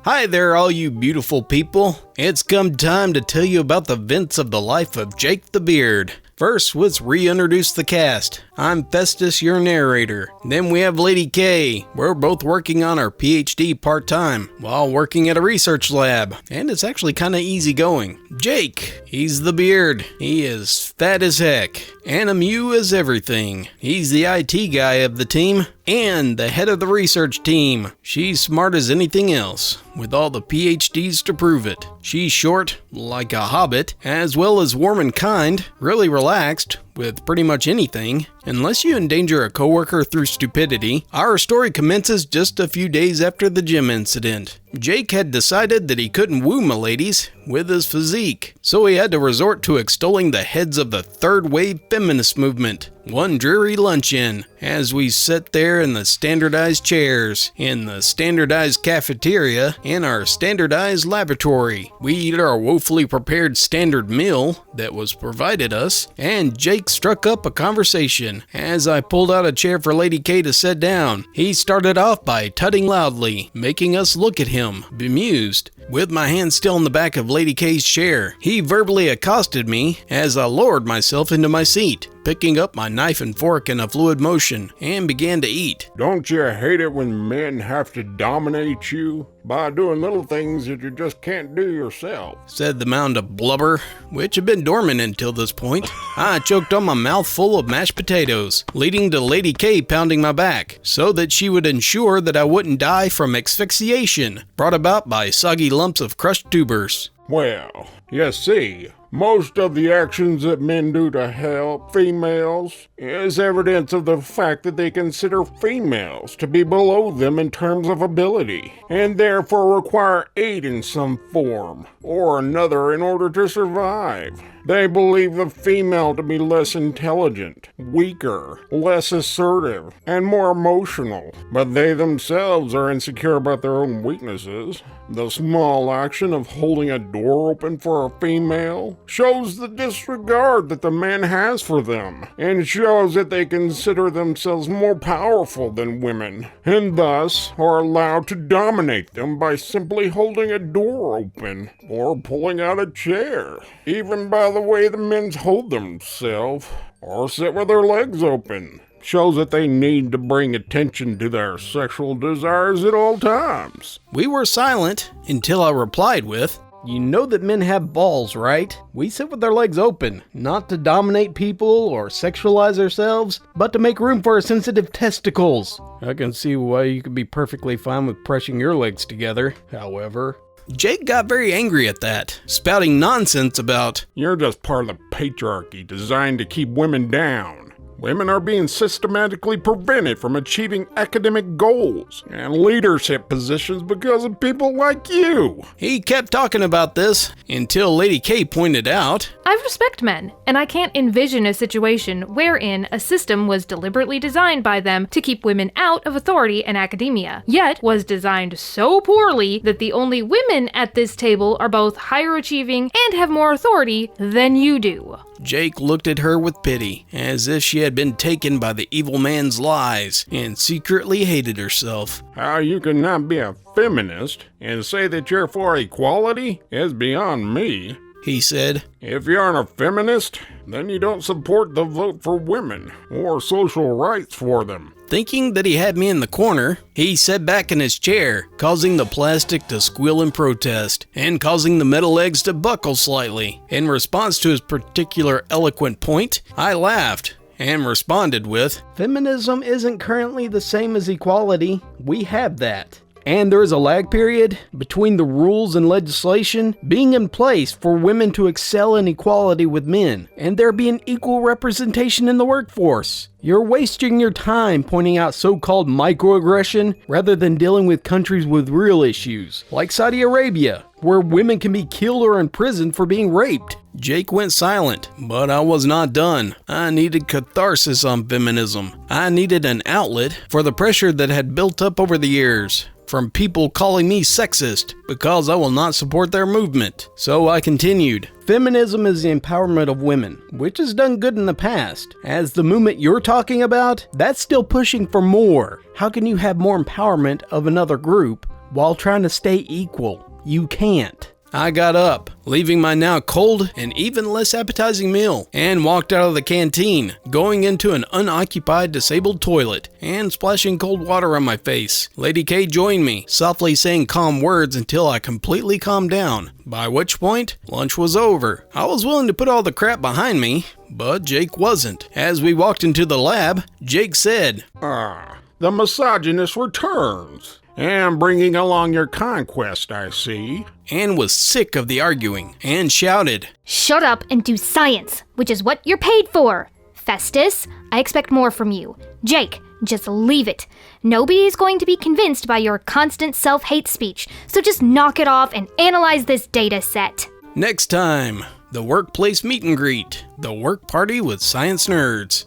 Hi there, all you beautiful people. It's come time to tell you about the events of the life of Jake the Beard. First, let's reintroduce the cast. I'm Festus, your narrator. Then we have Lady K. We're both working on our PhD part-time while working at a research lab, and it's actually kind of easy going. Jake, he's the beard. He is fat as heck, and a mew as everything. He's the IT guy of the team, and the head of the research team. She's smart as anything else, with all the PhDs to prove it. She's short, like a hobbit, as well as warm and kind, really relaxed, with pretty much anything, unless you endanger a coworker through stupidity. Our story commences just a few days after the gym incident. Jake had decided that he couldn't woo miladies with his physique, so he had to resort to extolling the heads of the third wave feminist movement. One dreary luncheon, as we sat there in the standardized chairs, in the standardized cafeteria, in our standardized laboratory. We eat our woefully prepared standard meal that was provided us, and Jake struck up a conversation. As I pulled out a chair for Lady K to sit down, he started off by tutting loudly, making us look at him, bemused. With my hand still in the back of Lady K's chair, he verbally accosted me as I lowered myself into my seat, picking up my knife and fork in a fluid motion, and began to eat. Don't you hate it when men have to dominate you by doing little things that you just can't do yourself? Said the mound of blubber, which had been dormant until this point. I choked on my mouth full of mashed potatoes, leading to Lady K pounding my back, so that she would ensure that I wouldn't die from asphyxiation, brought about by soggy lumps of crushed tubers. Well, you see, most of the actions that men do to help females is evidence of the fact that they consider females to be below them in terms of ability, and therefore require aid in some form or another in order to survive. They believe the female to be less intelligent, weaker, less assertive, and more emotional, but they themselves are insecure about their own weaknesses. The small action of holding a door open for a female shows the disregard that the man has for them, and shows that they consider themselves more powerful than women, and thus are allowed to dominate them by simply holding a door open or pulling out a chair. Even by the way the men hold themselves or sit with their legs open shows that they need to bring attention to their sexual desires at all times. We were silent until I replied with, "You know that men have balls, right? We sit with our legs open, not to dominate people or sexualize ourselves, but to make room for our sensitive testicles." I can see why you could be perfectly fine with pressing your legs together, however. Jake got very angry at that, spouting nonsense about, "You're just part of the patriarchy designed to keep women down. Women are being systematically prevented from achieving academic goals and leadership positions because of people like you." He kept talking about this until Lady K pointed out, "I respect men, and I can't envision a situation wherein a system was deliberately designed by them to keep women out of authority and academia, yet was designed so poorly that the only women at this table are both higher achieving and have more authority than you do." Jake looked at her with pity, as if she had been taken by the evil man's lies, and secretly hated herself. How you can not be a feminist and say that you're for equality is beyond me, he said. If you aren't a feminist, then you don't support the vote for women or social rights for them. Thinking that he had me in the corner, he sat back in his chair, causing the plastic to squeal in protest, and causing the metal legs to buckle slightly. In response to his particular eloquent point, I laughed and responded with, "Feminism isn't currently the same as equality. We have that. And there is a lag period between the rules and legislation being in place for women to excel in equality with men, and there being equal representation in the workforce. You're wasting your time pointing out so-called microaggression rather than dealing with countries with real issues, like Saudi Arabia, where women can be killed or imprisoned for being raped." Jake went silent, but I was not done. I needed catharsis on feminism. I needed an outlet for the pressure that had built up over the years from people calling me sexist because I will not support their movement. So I continued. Feminism is the empowerment of women, which has done good in the past. As the movement you're talking about, that's still pushing for more. How can you have more empowerment of another group while trying to stay equal. You can't. I got up, leaving my now cold and even less appetizing meal, and walked out of the canteen, going into an unoccupied disabled toilet, and splashing cold water on my face. Lady K joined me, softly saying calm words until I completely calmed down, by which point, lunch was over. I was willing to put all the crap behind me, but Jake wasn't. As we walked into the lab, Jake said, The misogynist returns. And bringing along your conquest, I see. And was sick of the arguing, and shouted, Shut up and do science, which is what you're paid for. Festus, I expect more from you. Jake, just leave it. Nobody is going to be convinced by your constant self-hate speech, so just knock it off and analyze this data set. Next time, the workplace meet and greet, the work party with science nerds.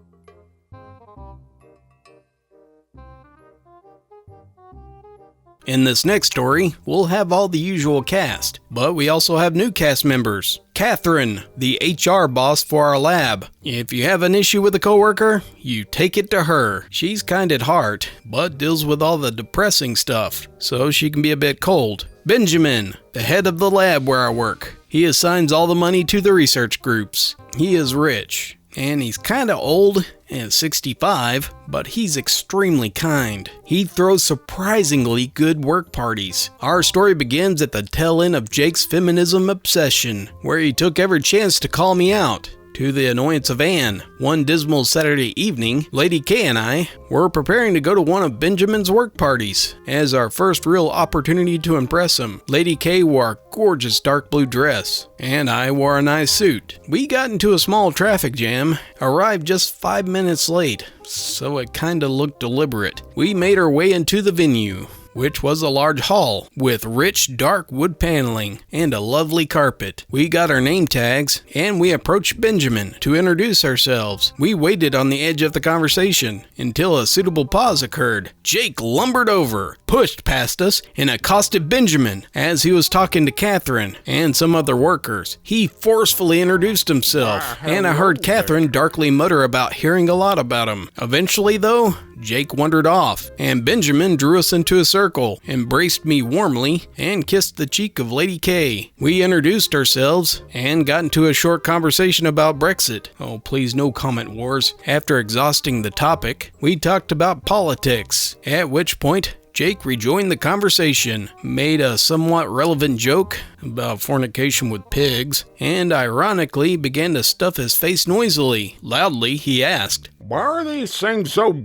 In this next story, we'll have all the usual cast, but we also have new cast members. Catherine, the HR boss for our lab. If you have an issue with a coworker, you take it to her. She's kind at heart, but deals with all the depressing stuff, so she can be a bit cold. Benjamin, the head of the lab where I work. He assigns all the money to the research groups. He is rich. And he's kinda old and 65, but he's extremely kind. He throws surprisingly good work parties. Our story begins at the tail end of Jake's feminism obsession, where he took every chance to call me out. To the annoyance of Anne, one dismal Saturday evening, Lady K and I were preparing to go to one of Benjamin's work parties. As our first real opportunity to impress him, Lady K wore a gorgeous dark blue dress, and I wore a nice suit. We got into a small traffic jam, arrived just 5 minutes late, so it kinda looked deliberate. We made our way into the venue, which was a large hall with rich dark wood paneling and a lovely carpet. We got our name tags and we approached Benjamin to introduce ourselves. We waited on the edge of the conversation until a suitable pause occurred. Jake lumbered over, pushed past us, and accosted Benjamin as he was talking to Catherine and some other workers. He forcefully introduced himself, and I heard Catherine darkly mutter about hearing a lot about him. Eventually though, Jake wandered off, and Benjamin drew us into a circle, embraced me warmly, and kissed the cheek of Lady K. We introduced ourselves, and got into a short conversation about Brexit. Oh, please no comment wars. After exhausting the topic, we talked about politics, at which point, Jake rejoined the conversation, made a somewhat relevant joke about fornication with pigs, and ironically began to stuff his face noisily. Loudly, he asked, Why are these things so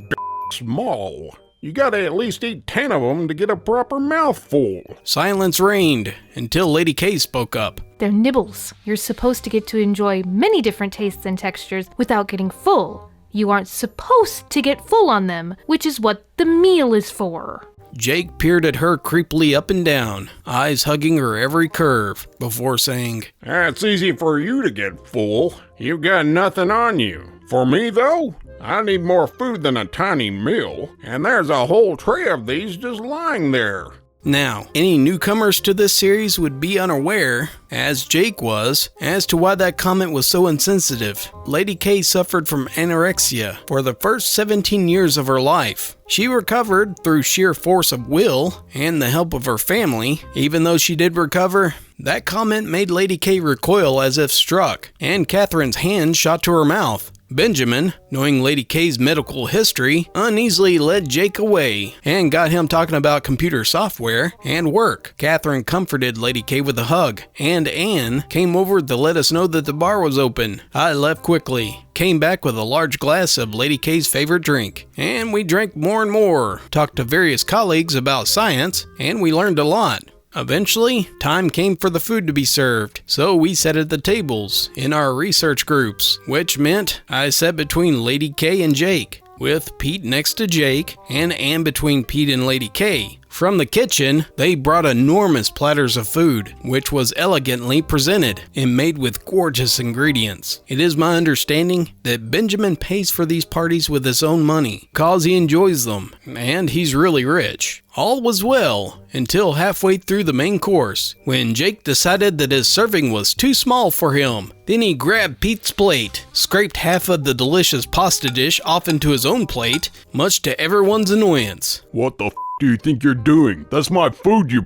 small? You gotta at least eat 10 of them to get a proper mouthful. Silence reigned until Lady K spoke up. They're nibbles. You're supposed to get to enjoy many different tastes and textures without getting full. You aren't supposed to get full on them, which is what the meal is for. Jake peered at her creepily up and down, eyes hugging her every curve, before saying, It's easy for you to get full. You've got nothing on you. For me, though, I need more food than a tiny meal, and there's a whole tray of these just lying there. Now, any newcomers to this series would be unaware, as Jake was, as to why that comment was so insensitive. Lady K suffered from anorexia for the first 17 years of her life. She recovered through sheer force of will and the help of her family. Even though she did recover, that comment made Lady K recoil as if struck, and Catherine's hand shot to her mouth. Benjamin, knowing Lady K's medical history, uneasily led Jake away and got him talking about computer software and work. Catherine comforted Lady K with a hug, and Anne came over to let us know that the bar was open. I left quickly, came back with a large glass of Lady K's favorite drink, and we drank more and more, talked to various colleagues about science, and we learned a lot. Eventually, time came for the food to be served, so we sat at the tables in our research groups, which meant I sat between Lady K and Jake, with Pete next to Jake and Anne between Pete and Lady K. From the kitchen, they brought enormous platters of food, which was elegantly presented and made with gorgeous ingredients. It is my understanding that Benjamin pays for these parties with his own money, cause he enjoys them, and he's really rich. All was well until halfway through the main course, when Jake decided that his serving was too small for him. Then he grabbed Pete's plate, scraped half of the delicious pasta dish off into his own plate, much to everyone's annoyance. What the do you think you're doing? That's my food, you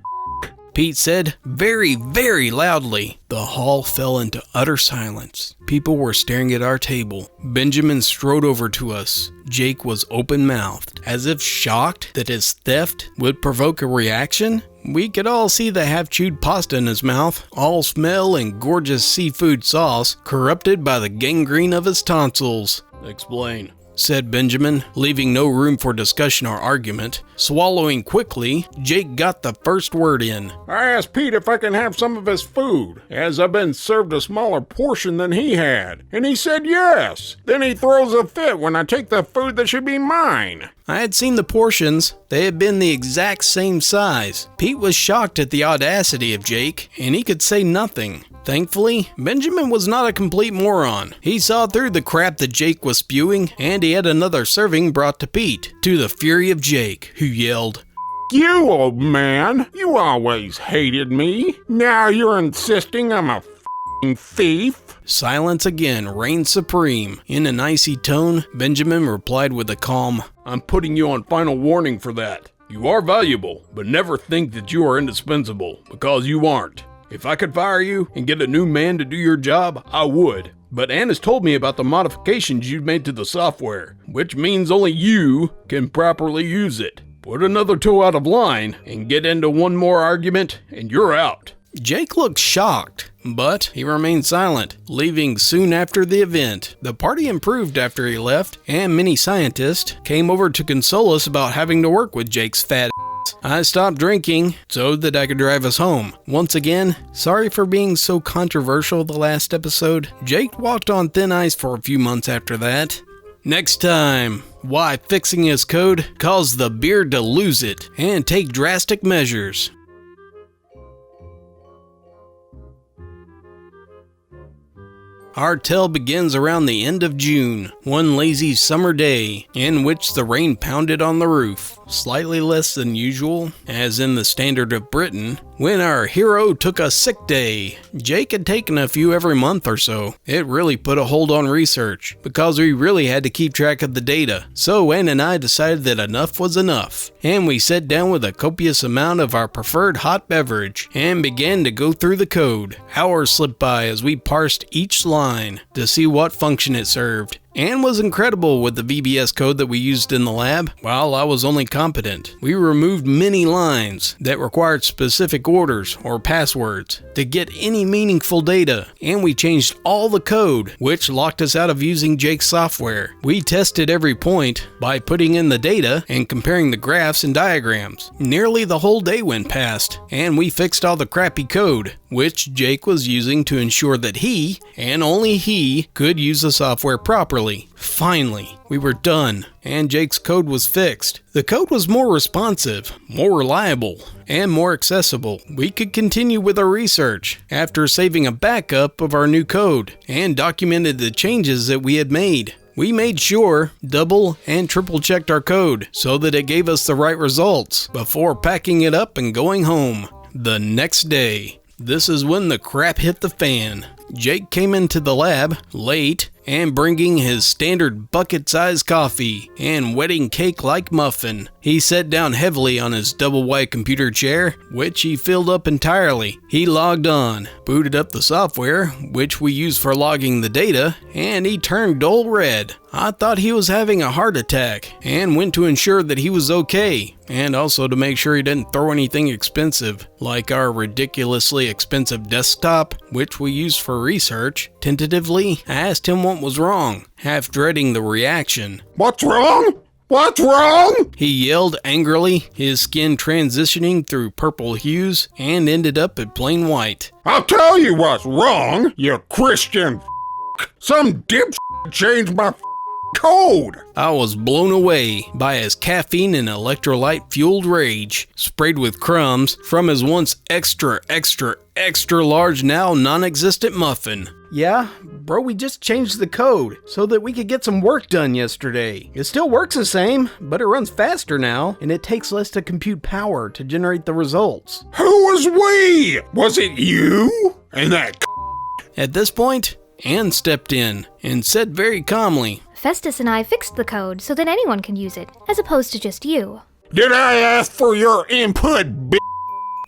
Pete said very, very loudly. The hall fell into utter silence. People were staring at our table. Benjamin strode over to us. Jake was open-mouthed, as if shocked that his theft would provoke a reaction. We could all see the half-chewed pasta in his mouth, all smell and gorgeous seafood sauce, corrupted by the gangrene of his tonsils. "Explain," said Benjamin, leaving no room for discussion or argument. Swallowing quickly, Jake got the first word in. I asked Pete if I can have some of his food, as I've been served a smaller portion than he had, and he said yes. Then he throws a fit when I take the food that should be mine. I had seen the portions. They had been the exact same size. Pete was shocked at the audacity of Jake, and he could say nothing. Thankfully, Benjamin was not a complete moron. He saw through the crap that Jake was spewing, and he had another serving brought to Pete, to the fury of Jake, who yelled, You old man, you always hated me. Now you're insisting I'm a f***ing thief? Silence again reigned supreme. In an icy tone, Benjamin replied with a calm, I'm putting you on final warning for that. You are valuable, but never think that you are indispensable, because you aren't. If I could fire you and get a new man to do your job, I would. But Ann has told me about the modifications you've made to the software, which means only you can properly use it. Put another toe out of line and get into one more argument, and you're out. Jake looked shocked, but he remained silent, leaving soon after the event. The party improved after he left, and many scientists came over to console us about having to work with Jake's fat ass. I stopped drinking so that I could drive us home. Once again, sorry for being so controversial the last episode. Jake walked on thin ice for a few months after that. Next time, why fixing his code caused the beard to lose it and take drastic measures. Our tale begins around the end of June, one lazy summer day in which the rain pounded on the roof, slightly less than usual, as in the standard of Britain, when our hero took a sick day. Jake had taken a few every month or so. It really put a hold on research, because we really had to keep track of the data. So Ann and I decided that enough was enough, and we sat down with a copious amount of our preferred hot beverage, and began to go through the code. Hours slipped by as we parsed each line to see what function it served. Ann was incredible with the VBS code that we used in the lab, while I was only competent. We removed many lines that required specific orders or passwords to get any meaningful data, and we changed all the code, which locked us out of using Jake's software. We tested every point by putting in the data and comparing the graphs and diagrams. Nearly the whole day went past, and we fixed all the crappy code, which Jake was using to ensure that he, and only he, could use the software properly. Finally, we were done, and Jake's code was fixed. The code was more responsive, more reliable, and more accessible. We could continue with our research after saving a backup of our new code and documented the changes that we had made. We made sure, double and triple checked our code so that it gave us the right results before packing it up and going home. The next day, this is when the crap hit the fan. Jake came into the lab late and bringing his standard bucket-sized coffee and wedding cake-like muffin. He sat down heavily on his double-wide computer chair, which he filled up entirely. He logged on, booted up the software, which we use for logging the data, and he turned dull red. I thought he was having a heart attack and went to ensure that he was okay, and also to make sure he didn't throw anything expensive, like our ridiculously expensive desktop, which we use for research. Tentatively, I asked him what was wrong, half dreading the reaction. What's wrong? What's wrong? He yelled angrily, his skin transitioning through purple hues and ended up at plain white. I'll tell you what's wrong, you Christian f***. Some dipshit changed my code. I was blown away by his caffeine and electrolyte fueled rage, sprayed with crumbs from his once extra large, now non-existent muffin. Yeah, bro, we just changed the code so that we could get some work done yesterday. It still works the same, but it runs faster now, and it takes less to compute power to generate the results. Who was we? Was it you? And that At this point, Ann stepped in and said very calmly, Festus and I fixed the code so that anyone can use it, as opposed to just you. Did I ask for your input, bitch?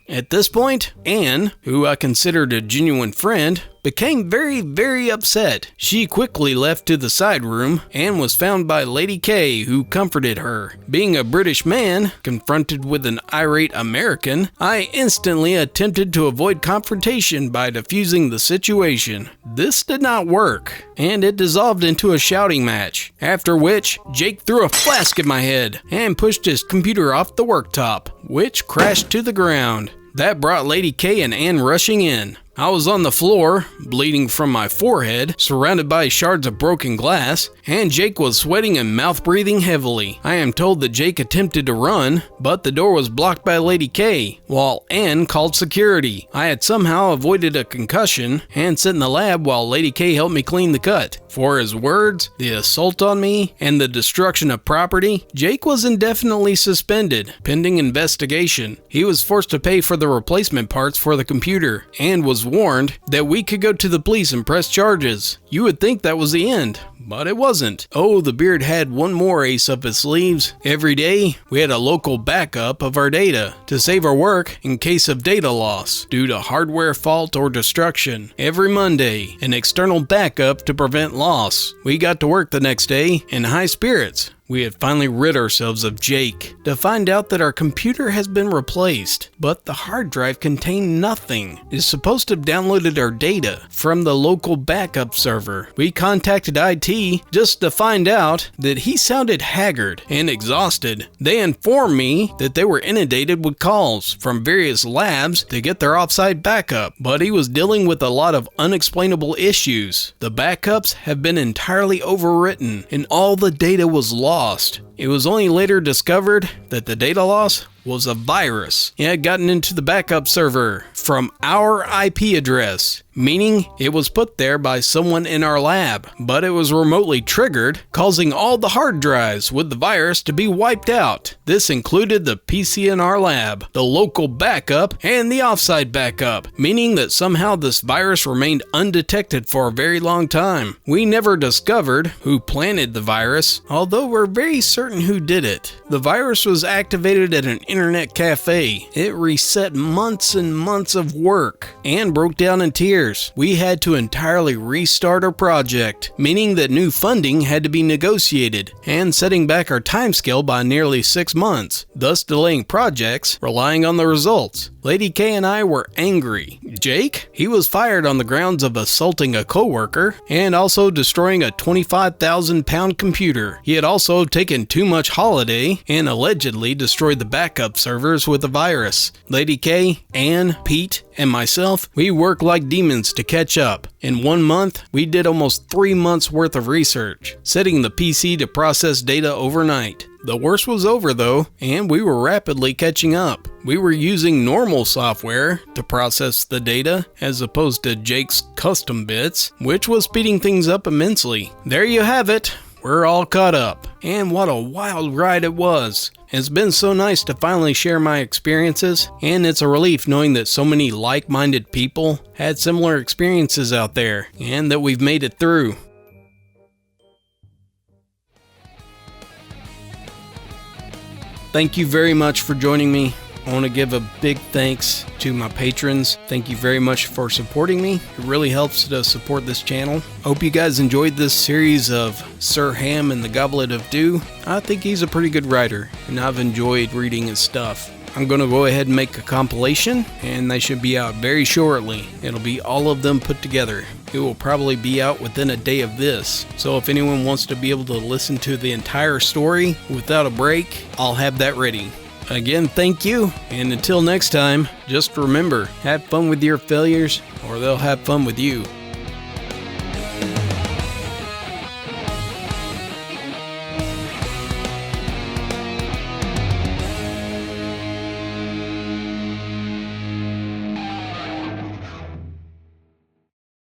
At this point, Anne, who I considered a genuine friend, became very, very upset. She quickly left to the side room and was found by Lady K, who comforted her. Being a British man, confronted with an irate American, I instantly attempted to avoid confrontation by diffusing the situation. This did not work, and it dissolved into a shouting match, after which Jake threw a flask at my head and pushed his computer off the worktop, which crashed to the ground. That brought Lady K and Anne rushing in. I was on the floor, bleeding from my forehead, surrounded by shards of broken glass, and Jake was sweating and mouth-breathing heavily. I am told that Jake attempted to run, but the door was blocked by Lady K, while Anne called security. I had somehow avoided a concussion and sat in the lab while Lady K helped me clean the cut. For his words, the assault on me, and the destruction of property, Jake was indefinitely suspended, pending investigation. He was forced to pay for the replacement parts for the computer, and was warned that we could go to the police and press charges. You would think that was the end, but it wasn't. Oh, the Beard had one more ace up his sleeves. Every day, we had a local backup of our data to save our work in case of data loss due to hardware fault or destruction. Every Monday, an external backup to prevent loss. We got to work the next day in high spirits. We had finally rid ourselves of Jake to find out that our computer has been replaced, but the hard drive contained nothing. It's supposed to have downloaded our data from the local backup server. We contacted IT just to find out that he sounded haggard and exhausted. They informed me that they were inundated with calls from various labs to get their offsite backup, but he was dealing with a lot of unexplainable issues. The backups have been entirely overwritten and all the data was lost. It was only later discovered that the data loss was a virus. It had gotten into the backup server from our IP address, meaning it was put there by someone in our lab, but it was remotely triggered, causing all the hard drives with the virus to be wiped out. This included the PC in our lab, the local backup, and the offsite backup, meaning that somehow this virus remained undetected for a very long time. We never discovered who planted the virus, although we're very certain who did it. The virus was activated at an internet cafe. It reset months and months of work and broke down in tears. We had to entirely restart our project, meaning that new funding had to be negotiated and setting back our timescale by nearly 6 months, thus delaying projects, relying on the results. Lady K and I were angry. Jake? He was fired on the grounds of assaulting a coworker and also destroying a 25,000-pound computer. He had also taken too much holiday and allegedly destroyed the backup servers with a virus. Lady K, Anne, Pete, and myself, we worked like demons to catch up. In 1 month, we did almost 3 months worth of research, setting the PC to process data overnight. The worst was over though, and we were rapidly catching up. We were using normal software to process the data as opposed to Jake's custom bits, which was speeding things up immensely. There you have it. We're all caught up. And what a wild ride it was. It's been so nice to finally share my experiences, and it's a relief knowing that so many like-minded people had similar experiences out there, and that we've made it through. Thank you very much for joining me. I want to give a big thanks to my patrons. Thank you very much for supporting me. It really helps to support this channel. Hope you guys enjoyed this series of Sir Ham and the Goblet of Dew. I think he's a pretty good writer, and I've enjoyed reading his stuff. I'm going to go ahead and make a compilation, and they should be out very shortly. It'll be all of them put together. It will probably be out within a day of this. So if anyone wants to be able to listen to the entire story without a break, I'll have that ready. Again, thank you, and until next time, just remember, have fun with your failures, or they'll have fun with you.